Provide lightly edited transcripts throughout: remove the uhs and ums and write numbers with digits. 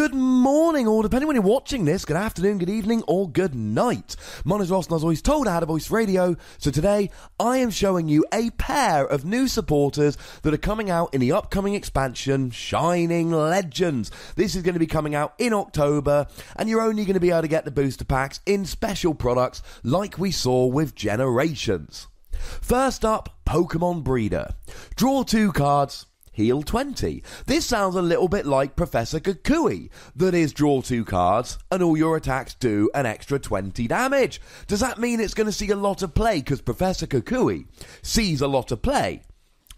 Good morning, or depending when you're watching this, good afternoon, good evening, or good night. My name is Ross, and as always told, I had a voice radio. So today, I am showing you a pair of new supporters that are coming out in the upcoming expansion, Shining Legends. This is going to be coming out in October, and you're only going to be able to get the booster packs in special products like we saw with Generations. First up, Pokemon Breeder. Draw 2 cards. Heal 20. This sounds a little bit like Professor Kukui. That is, draw 2 cards, and all your attacks do an extra 20 damage. Does that mean it's going to see a lot of play because Professor Kukui sees a lot of play?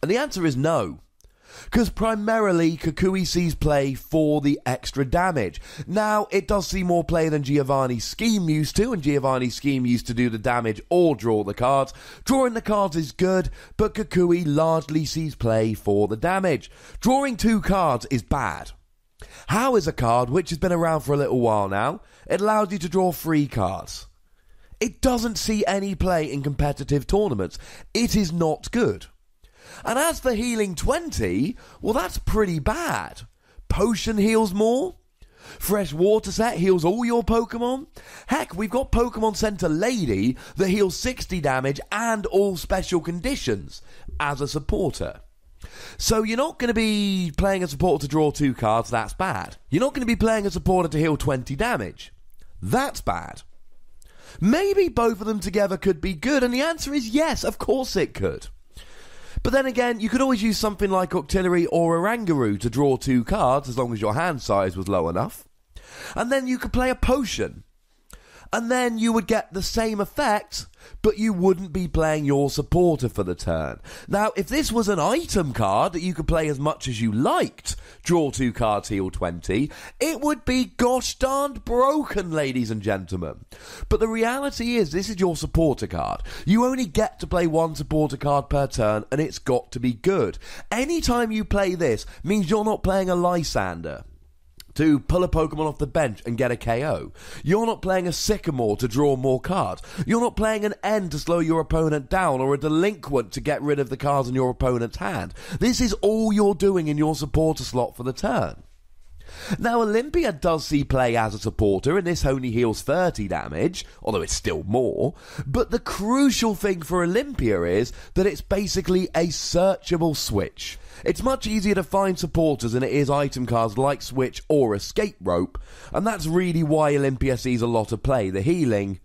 And the answer is no. Because primarily, Kukui sees play for the extra damage. Now, it does see more play than Giovanni's Scheme used to, and Giovanni's Scheme used to do the damage or draw the cards. Drawing the cards is good, but Kukui largely sees play for the damage. Drawing 2 cards is bad. How is a card, which has been around for a little while now, it allows you to draw 3 cards. It doesn't see any play in competitive tournaments. It is not good. And as for healing 20, well, that's pretty bad. Potion heals more. Fresh Water Set heals all your Pokemon. Heck, we've got Pokemon Center Lady that heals 60 damage and all special conditions as a supporter. So you're not going to be playing a supporter to draw 2 cards, that's bad. You're not going to be playing a supporter to heal 20 damage. That's bad. Maybe both of them together could be good, and the answer is yes, of course it could. But then again, you could always use something like Octillery or Oranguru to draw 2 cards, as long as your hand size was low enough. And then you could play a potion. And then you would get the same effect, but you wouldn't be playing your supporter for the turn. Now, if this was an item card that you could play as much as you liked, draw 2 cards, heal 20, it would be gosh darned broken, ladies and gentlemen. But the reality is, this is your supporter card. You only get to play 1 supporter card per turn, and it's got to be good. Anytime you play this means you're not playing a Lysander to pull a Pokemon off the bench and get a KO. You're not playing a Sycamore to draw more cards. You're not playing an N to slow your opponent down or a Delinquent to get rid of the cards in your opponent's hand. This is all you're doing in your supporter slot for the turn. Now, Olympia does see play as a supporter, and this only heals 30 damage, although it's still more. But the crucial thing for Olympia is that it's basically a searchable switch. It's much easier to find supporters than it is item cards like Switch or Escape Rope, and that's really why Olympia sees a lot of play. The healing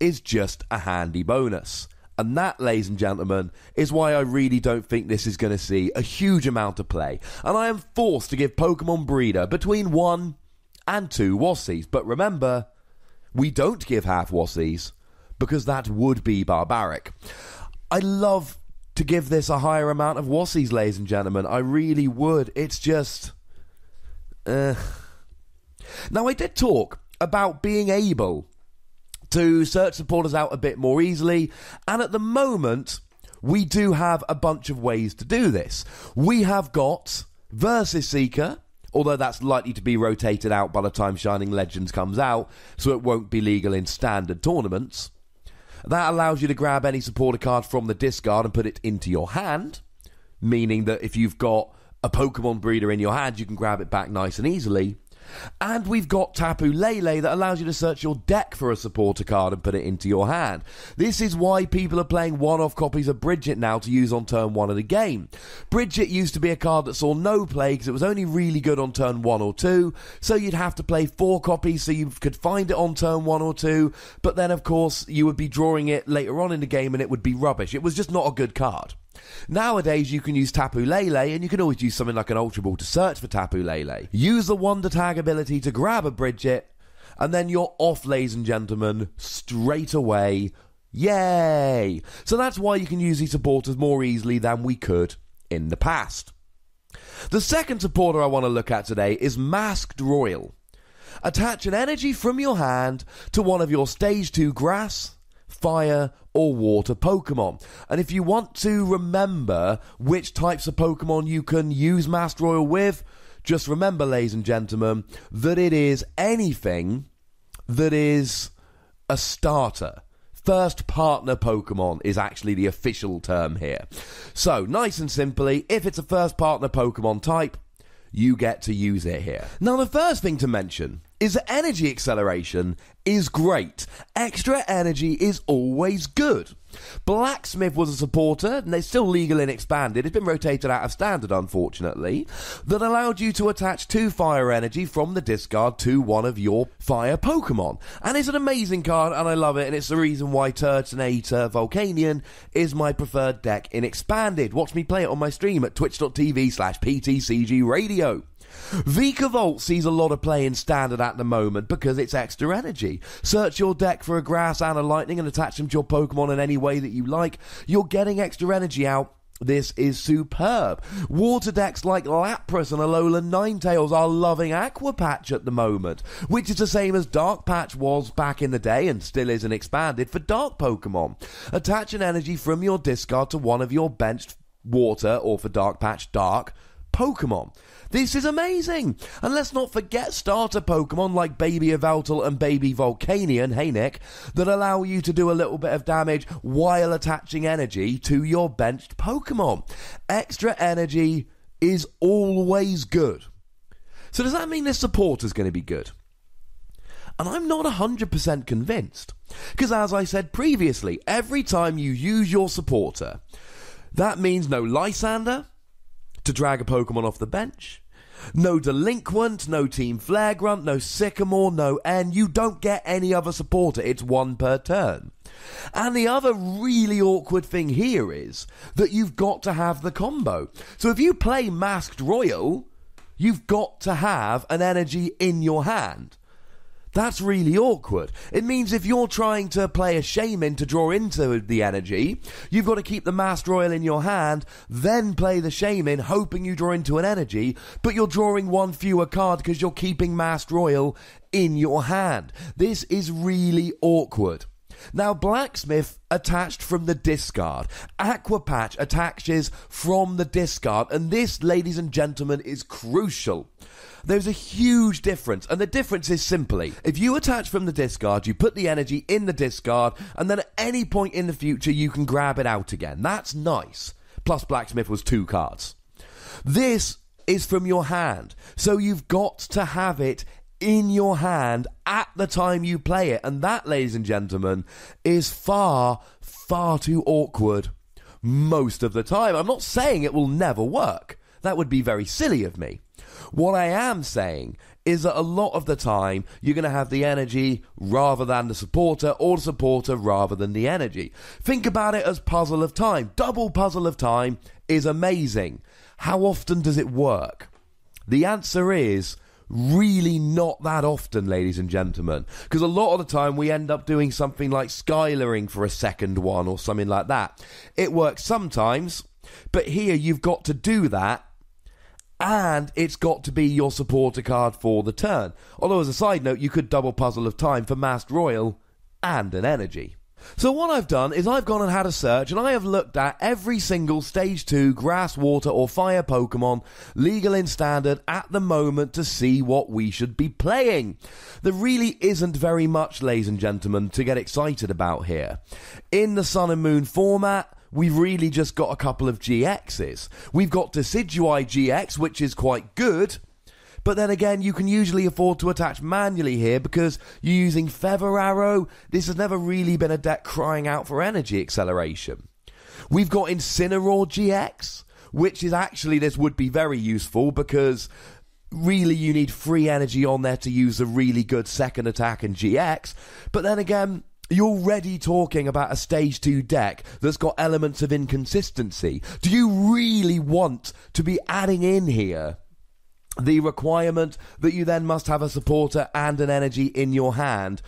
is just a handy bonus. And that, ladies and gentlemen, is why I really don't think this is going to see a huge amount of play. And I am forced to give Pokemon Breeder between 1 and 2 Wassies. But remember, we don't give half Wassies, because that would be barbaric. I love to give this a higher amount of Wassies, ladies and gentlemen. I really would. It's just... Now, I did talk about being able to search supporters out a bit more easily, and at the moment we do have a bunch of ways to do this. We have got Versus Seeker, although that's likely to be rotated out by the time Shining Legends comes out, so it won't be legal in standard tournaments. That allows you to grab any supporter card from the discard and put it into your hand, meaning that if you've got a Pokemon Breeder in your hand, you can grab it back nice and easily. And we've got Tapu Lele that allows you to search your deck for a supporter card and put it into your hand. This is why people are playing one-off copies of Bridget now to use on turn 1 of the game. Bridget used to be a card that saw no play because it was only really good on turn 1 or 2, so you'd have to play 4 copies so you could find it on turn 1 or 2, but then of course you would be drawing it later on in the game and it would be rubbish. It was just not a good card. Nowadays, you can use Tapu Lele, and you can always use something like an Ultra Ball to search for Tapu Lele. Use the Wonder Tag ability to grab a Bridget, and then you're off, ladies and gentlemen, straight away. Yay! So that's why you can use these supporters more easily than we could in the past. The second supporter I want to look at today is Masked Royal. Attach an energy from your hand to one of your Stage 2 Grass, Fire, or Water Pokemon. And if you want to remember which types of Pokemon you can use Masked Royal with, just remember, ladies and gentlemen, that it is anything that is a starter. First partner Pokemon is actually the official term here. So, nice and simply, if it's a first partner Pokemon type, you get to use it here. Now, the first thing to mention is that energy acceleration is great. Extra energy is always good. Blacksmith was a supporter, and it's still legal in Expanded. It's been rotated out of Standard, unfortunately, that allowed you to attach 2 fire energy from the discard to one of your fire Pokemon. And it's an amazing card, and I love it, and it's the reason why Turtonator Volcanion is my preferred deck in Expanded. Watch me play it on my stream at twitch.tv/PTCGRadio. Vikavolt sees a lot of play in Standard at the moment because it's extra energy. Search your deck for a Grass and a Lightning and attach them to your Pokemon in any way that you like. You're getting extra energy out. This is superb. Water decks like Lapras and Alolan Ninetales are loving Aqua Patch at the moment, which is the same as Dark Patch was back in the day and still is in Expanded for Dark Pokemon. Attach an energy from your discard to one of your benched Water, or for Dark Patch, Dark Pokemon. This is amazing! And let's not forget starter Pokemon like Baby Yveltal and Baby Volcanion, hey Nick, that allow you to do a little bit of damage while attaching energy to your benched Pokemon. Extra energy is always good. So does that mean this supporter's going to be good? And I'm not 100% convinced. Because as I said previously, every time you use your supporter, that means no Lysander to drag a Pokemon off the bench, no Delinquent, no Team Flare Grunt, no Sycamore, no N. You don't get any other supporter. It's 1 per turn. And the other really awkward thing here is that you've got to have the combo. So if you play Masked Royal, you've got to have an energy in your hand. That's really awkward. It means if you're trying to play a Shaman to draw into the energy, you've got to keep the Masked Royal in your hand, then play the Shaman, hoping you draw into an energy, but you're drawing 1 fewer card because you're keeping Masked Royal in your hand. This is really awkward. Now, Blacksmith attached from the discard. Aqua Patch attaches from the discard, and this, ladies and gentlemen, is crucial. There's a huge difference, and the difference is simply, if you attach from the discard, you put the energy in the discard, and then at any point in the future, you can grab it out again. That's nice. Plus, Blacksmith was 2 cards. This is from your hand, so you've got to have it in your hand at the time you play it, and that, ladies and gentlemen, is far, far too awkward most of the time. I'm not saying it will never work. That would be very silly of me. What I am saying is that a lot of the time you're going to have the energy rather than the supporter, or the supporter rather than the energy. Think about it as Puzzle of Time. Double Puzzle of Time is amazing. How often does it work? The answer is really not that often, ladies and gentlemen, because a lot of the time we end up doing something like Skylaring for a second one or something like that. It works sometimes, but here you've got to do that, and it's got to be your supporter card for the turn. Although, as a side note, you could double Puzzle of Time for Masked Royal and an energy. So what I've done is I've gone and had a search, and I have looked at every single Stage 2 Grass, Water or Fire Pokemon legal in Standard at the moment to see what we should be playing. There really isn't very much, ladies and gentlemen, to get excited about here. In the Sun and Moon format, we've really just got a couple of GXs. We've got Decidueye GX, which is quite good, but then again, you can usually afford to attach manually here because you're using Feather Arrow. This has never really been a deck crying out for energy acceleration. We've got Incineroar GX, which is actually, this would be very useful because really you need free energy on there to use a really good second attack in GX. But then again, you're already talking about a Stage 2 deck that's got elements of inconsistency. Do you really want to be adding in here the requirement that you then must have a supporter and an energy in your hand?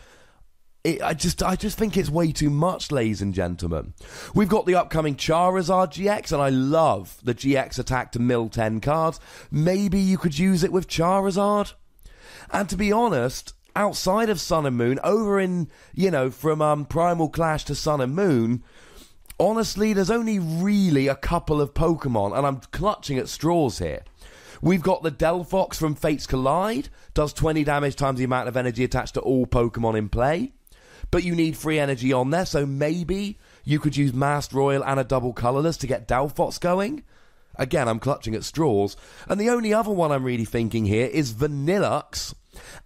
I just think it's way too much, ladies and gentlemen. We've got the upcoming Charizard GX, and I love the GX attack to mill 10 cards. Maybe you could use it with Charizard. And to be honest, outside of Sun and Moon, over in, from Primal Clash to Sun and Moon, honestly, there's only really a couple of Pokemon, and I'm clutching at straws here. We've got the Delphox from Fates Collide, does 20 damage times the amount of energy attached to all Pokemon in play, but you need free energy on there, so maybe you could use Masked Royal and a double colourless to get Delphox going. Again, I'm clutching at straws. And the only other one I'm really thinking here is Vanillux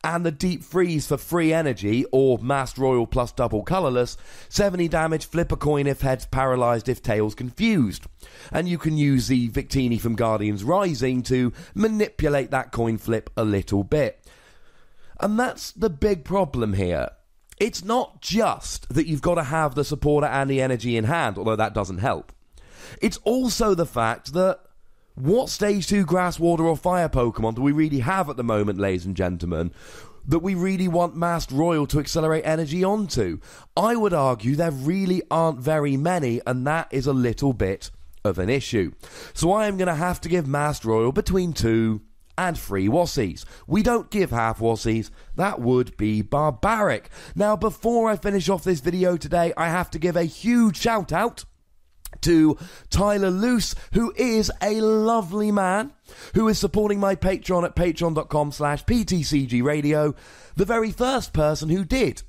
and the Deep Freeze for free energy, or Masked Royal plus double colourless, 70 damage, flip a coin if head's paralysed, if tail's confused. And you can use the Victini from Guardians Rising to manipulate that coin flip a little bit. And that's the big problem here. It's not just that you've got to have the supporter and the energy in hand, although that doesn't help. It's also the fact that what Stage 2 Grass, Water or Fire Pokemon do we really have at the moment, ladies and gentlemen, that we really want Masked Royal to accelerate energy onto? I would argue there really aren't very many, and that is a little bit of an issue. So I am going to have to give Masked Royal between 2 and 3 Wassies. We don't give half Wassies. That would be barbaric. Now, before I finish off this video today, I have to give a huge shout out to Tyler Luce, who is a lovely man, who is supporting my Patreon at patreon.com/PTCGRadio, the very first person who did.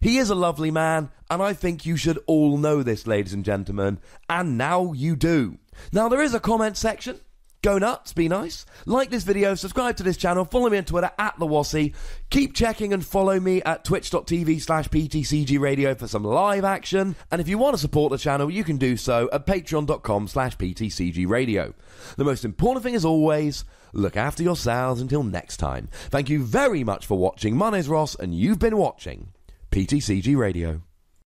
He is a lovely man, and I think you should all know this, ladies and gentlemen, and now you do. Now, there is a comment section. Go nuts, be nice. Like this video, subscribe to this channel, follow me on Twitter at TheWassie. Keep checking and follow me at twitch.tv/PTCGRadio for some live action. And if you want to support the channel, you can do so at patreon.com/PTCGRadio. The most important thing, as always, look after yourselves until next time. Thank you very much for watching. My name's Ross, and you've been watching PTCG Radio.